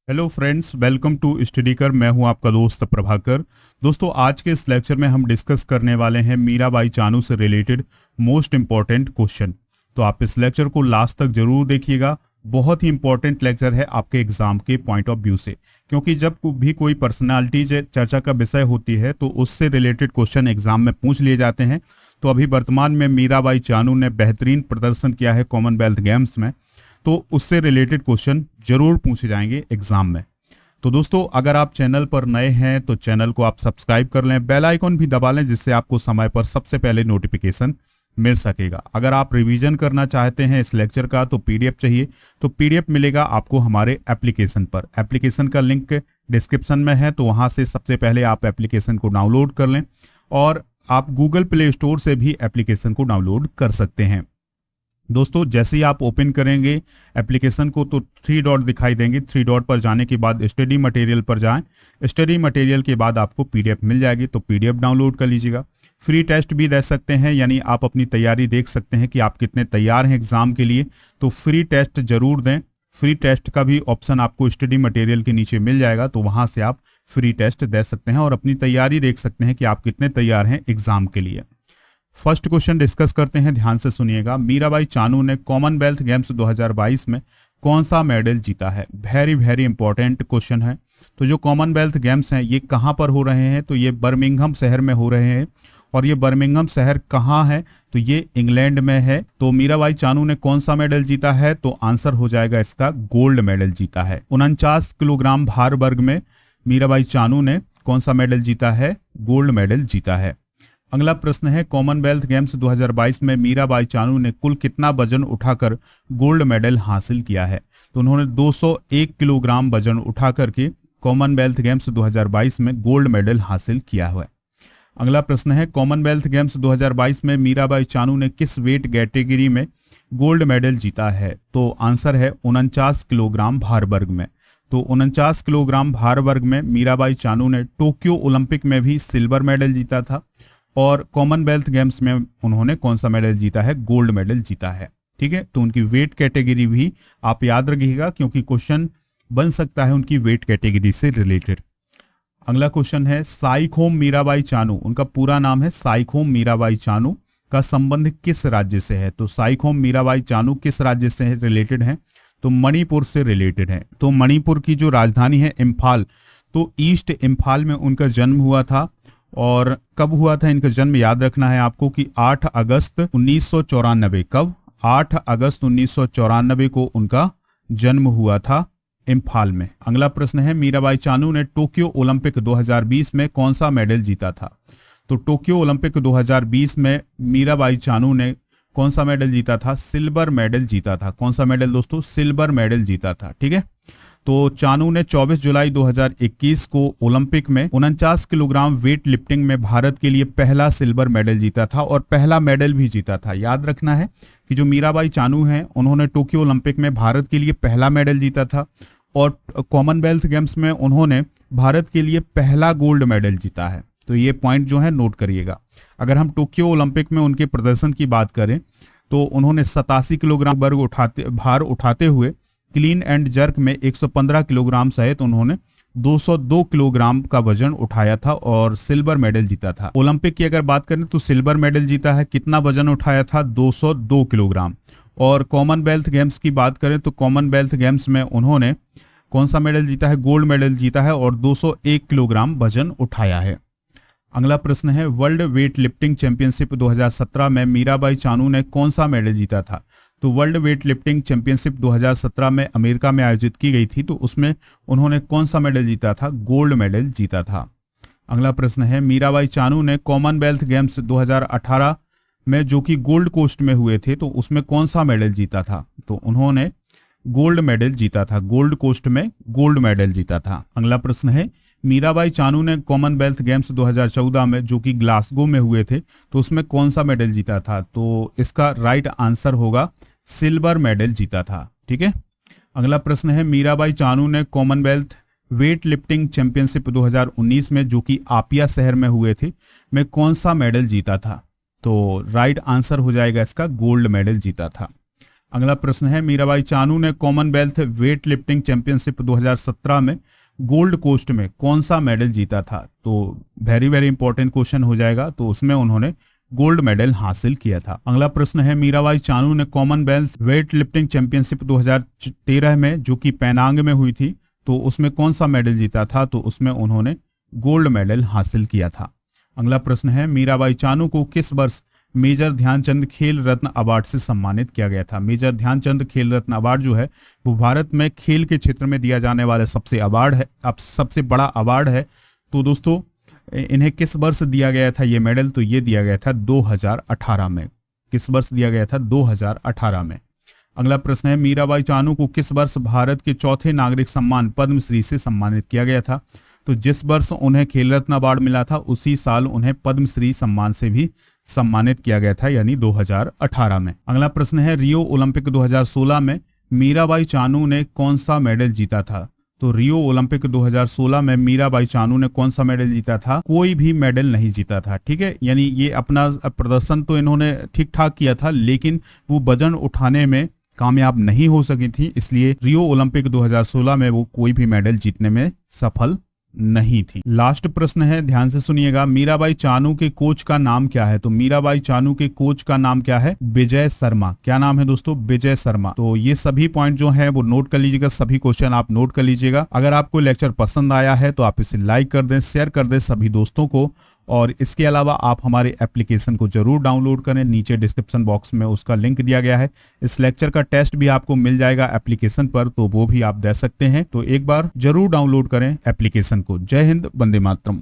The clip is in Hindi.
Hello friends, welcome to study कर। मैं हूं आपका दोस्त प्रभाकर। दोस्तों, आज के इस लेक्चर में हम डिस्कस करने वाले हैं मीराबाई चानू से रिलेटेड मोस्ट इंपॉर्टेंट क्वेश्चन। तो आप इस लेक्चर को लास्ट तक जरूर देखिएगा। बहुत ही इंपॉर्टेंट लेक्चर है आपके एग्जाम के पॉइंट ऑफ व्यू से, क्योंकि जब भी कोई पर्सनालिटी चर्चा का विषय होती है तो उससे रिलेटेड क्वेश्चन एग्जाम में पूछ लिए जाते हैं। तो अभी वर्तमान में मीराबाई चानू ने बेहतरीन प्रदर्शन किया है कॉमनवेल्थ गेम्स में, तो उससे रिलेटेड क्वेश्चन जरूर पूछे जाएंगे एग्जाम में। तो दोस्तों, अगर आप चैनल पर नए हैं तो चैनल को आप सब्सक्राइब कर लें, बेल आइकॉन भी दबा लें, जिससे आपको समय पर सबसे पहले नोटिफिकेशन मिल सकेगा। अगर आप रिवीजन करना चाहते हैं इस लेक्चर का तो पीडीएफ चाहिए तो पीडीएफ मिलेगा आपको हमारे एप्लीकेशन पर। एप्लीकेशन का लिंक डिस्क्रिप्शन में है, तो वहां से सबसे पहले आप एप्लीकेशन को डाउनलोड कर लें और आप गूगल प्ले स्टोर से भी एप्लीकेशन को डाउनलोड कर सकते हैं। दोस्तों, जैसे ही आप ओपन करेंगे एप्लीकेशन को तो 3 डॉट दिखाई देंगे। 3 डॉट पर जाने के बाद स्टडी मटेरियल पर जाएं। स्टडी मटेरियल के बाद आपको पीडीएफ मिल जाएगी, तो पीडीएफ डाउनलोड कर लीजिएगा। फ्री टेस्ट भी दे सकते हैं, यानी आप अपनी तैयारी देख सकते हैं कि आप कितने तैयार हैं एग्जाम के लिए। तो फ्री टेस्ट जरूर दें। फ्री टेस्ट का भी ऑप्शन आपको स्टडी मटेरियल के नीचे मिल जाएगा, तो वहां से आप फ्री टेस्ट दे सकते हैं और अपनी तैयारी देख सकते हैं कि आप कितने तैयार हैं एग्जाम के लिए। फर्स्ट क्वेश्चन डिस्कस करते हैं, ध्यान से सुनिएगा। मीराबाई चानू ने कॉमनवेल्थ गेम्स 2022 में कौन सा मेडल जीता है? वेरी वेरी इंपॉर्टेंट क्वेश्चन है। तो जो कॉमनवेल्थ गेम्स हैं ये कहाँ पर हो रहे हैं? तो ये बर्मिंघम शहर में हो रहे हैं। और ये बर्मिंघम शहर कहाँ है? तो ये इंग्लैंड में है। तो मीराबाई चानू ने कौन सा मेडल जीता है? तो आंसर हो जाएगा इसका गोल्ड मेडल जीता है। 49 किलोग्राम भार वर्ग में मीराबाई चानू ने कौन सा मेडल जीता है? गोल्ड मेडल जीता है। अगला प्रश्न है, कॉमनवेल्थ गेम्स 2022 में मीराबाई चानू ने कुल कितना वजन उठाकर गोल्ड मेडल हासिल किया है? तो उन्होंने 201 किलोग्राम वजन उठा करके कॉमनवेल्थ गेम्स 2022 में गोल्ड मेडल हासिल किया हुआ है। अगला प्रश्न है, कॉमनवेल्थ गेम्स 2022 में मीराबाई चानू ने किस वेट कैटेगरी में गोल्ड मेडल जीता है? तो आंसर है 49 किलोग्राम भार वर्ग में। तो 49 किलोग्राम भार वर्ग में मीराबाई चानू ने टोक्यो ओलंपिक में भी सिल्वर मेडल जीता था और कॉमनवेल्थ गेम्स में उन्होंने कौन सा मेडल जीता है? गोल्ड मेडल जीता है। ठीक है, तो उनकी वेट कैटेगरी भी आप याद रखिएगा, क्योंकि क्वेश्चन बन सकता है उनकी वेट कैटेगरी से रिलेटेड। अगला क्वेश्चन है, साइखोम मीराबाई चानू, उनका पूरा नाम है साइखोम मीराबाई चानू, का संबंध किस राज्य से है? तो साइखोम मीराबाई चानू किस राज्य से रिलेटेड है? तो मणिपुर से रिलेटेड है। तो मणिपुर की जो राजधानी है इम्फाल, तो ईस्ट इम्फाल में उनका जन्म हुआ था। और कब हुआ था इनका जन्म? याद रखना है आपको कि 8 अगस्त 1994। कब? 8 अगस्त 1994 को उनका जन्म हुआ था इम्फाल में। अगला प्रश्न है, मीराबाई चानू ने टोक्यो ओलंपिक 2020 में कौन सा मेडल जीता था? तो टोक्यो ओलंपिक 2020 में मीराबाई चानू ने कौन सा मेडल जीता था? सिल्वर मेडल जीता था। कौन सा मेडल दोस्तों? सिल्वर मेडल जीता था। ठीक है, तो चानू ने 24 जुलाई 2021 को ओलंपिक में 49 किलोग्राम वेट लिफ्टिंग में भारत के लिए पहला सिल्वर मेडल जीता था और पहला मेडल भी जीता था। याद रखना है कि जो मीराबाई चानू हैं उन्होंने टोक्यो ओलंपिक में भारत के लिए पहला मेडल जीता था और कॉमनवेल्थ गेम्स में उन्होंने भारत के लिए पहला गोल्ड मेडल जीता है। तो ये पॉइंट जो है नोट करिएगा। अगर हम टोक्यो ओलंपिक में उनके प्रदर्शन की बात करें तो उन्होंने 87 किलोग्राम वर्ग भार उठाते हुए क्लीन एंड जर्क में 115 किलोग्राम सहित उन्होंने 202 किलोग्राम का वजन उठाया था और सिल्वर मेडल जीता था। ओलंपिक की अगर बात करें तो सिल्वर मेडल जीता है। कितना वजन उठाया था? 202 किलोग्राम। और कॉमनवेल्थ गेम्स की बात करें तो कॉमनवेल्थ गेम्स में उन्होंने कौन सा मेडल जीता है? गोल्ड मेडल जीता है और 201 किलोग्राम वजन उठाया है। अगला प्रश्न है, वर्ल्ड वेट लिफ्टिंग चैंपियनशिप 2017 में मीराबाई चानू ने कौन सा मेडल जीता था? तो वर्ल्ड वेट लिफ्टिंग चैंपियनशिप 2017 में अमेरिका में आयोजित की गई थी, तो उसमें उन्होंने कौन सा मेडल जीता था? गोल्ड मेडल जीता था। अगला प्रश्न है, मीराबाई चानू ने कॉमनवेल्थ गेम्स 2018 में जो कि गोल्ड कोस्ट में हुए थे, तो उसमें कौन सा मेडल जीता था? तो उन्होंने गोल्ड मेडल जीता था। गोल्ड कोस्ट में गोल्ड मेडल जीता था। अगला प्रश्न है, मीराबाई चानू ने कॉमनवेल्थ गेम्स 2014 में जो कि ग्लासगो में हुए थे, तो उसमें कौन सा मेडल जीता था? तो इसका राइट आंसर होगा सिल्वर मेडल जीता था। ठीक है, अगला प्रश्न है, मीराबाई चानू ने कॉमनवेल्थ वेट लिफ्टिंग चैंपियनशिप 2019 में जो कि आपिया शहर में हुए थे में कौन सा मेडल जीता था? तो राइट आंसर हो जाएगा इसका गोल्ड मेडल जीता था। अगला प्रश्न है मीराबाई चानू ने कॉमनवेल्थ वेट लिफ्टिंग चैंपियनशिप 2017 में गोल्ड कोस्ट में कौन सा मेडल जीता था। तो वेरी वेरी इंपॉर्टेंट क्वेश्चन हो जाएगा, तो उसमें उन्होंने गोल्ड मेडल हासिल किया था। अगला प्रश्न है मीराबाई चानू ने कॉमनवेल्थ वेट लिफ्टिंग चैंपियनशिप 2013 में जो कि पेनांग में हुई थी, तो उसमें कौन सा मेडल जीता था। तो उसमें उन्होंने गोल्ड मेडल हासिल किया था। अगला प्रश्न है मीराबाई चानू को किस वर्ष मेजर ध्यानचंद खेल रत्न अवार्ड से सम्मानित किया गया था। मेजर ध्यानचंद खेल रत्न अवार्ड जो है वो भारत में खेल के क्षेत्र में दिया जाने वाला सबसे अवार्ड है, अब सबसे बड़ा अवार्ड है। तो दोस्तों इन्हें किस वर्ष दिया गया था ये मेडल, तो ये दिया गया था 2018 में। किस वर्ष दिया गया था, 2018 में। अगला प्रश्न है मीराबाई चानू को किस वर्ष भारत के चौथे नागरिक सम्मान पद्मश्री से सम्मानित किया गया था। तो जिस वर्ष उन्हें खेल रत्न अवार्ड मिला था उसी साल उन्हें पद्मश्री सम्मान से भी सम्मानित किया गया था, यानी 2018 में। अगला प्रश्न है रियो ओलंपिक 2016 में मीराबाई चानू ने कौन सा मेडल जीता था। तो रियो ओलंपिक 2016 में मीराबाई चानू ने कौन सा मेडल जीता था, कोई भी मेडल नहीं जीता था। ठीक है, यानी ये अपना प्रदर्शन तो इन्होंने ठीक ठाक किया था, लेकिन वो वजन उठाने में कामयाब नहीं हो सकी थी, इसलिए रियो ओलंपिक 2016 में वो कोई भी मेडल जीतने में सफल नहीं थी। लास्ट प्रश्न है, ध्यान से सुनिएगा, मीराबाई चानू के कोच का नाम क्या है। तो मीराबाई चानू के कोच का नाम क्या है, विजय शर्मा। क्या नाम है दोस्तों, विजय शर्मा। तो ये सभी पॉइंट जो है वो नोट कर लीजिएगा, सभी क्वेश्चन आप नोट कर लीजिएगा। अगर आपको लेक्चर पसंद आया है तो आप इसे लाइक कर दें, शेयर कर दें सभी दोस्तों को, और इसके अलावा आप हमारे एप्लीकेशन को जरूर डाउनलोड करें। नीचे डिस्क्रिप्शन बॉक्स में उसका लिंक दिया गया है। इस लेक्चर का टेस्ट भी आपको मिल जाएगा एप्लीकेशन पर, तो वो भी आप दे सकते हैं। तो एक बार जरूर डाउनलोड करें एप्लीकेशन को। जय हिंद, वंदे मातरम।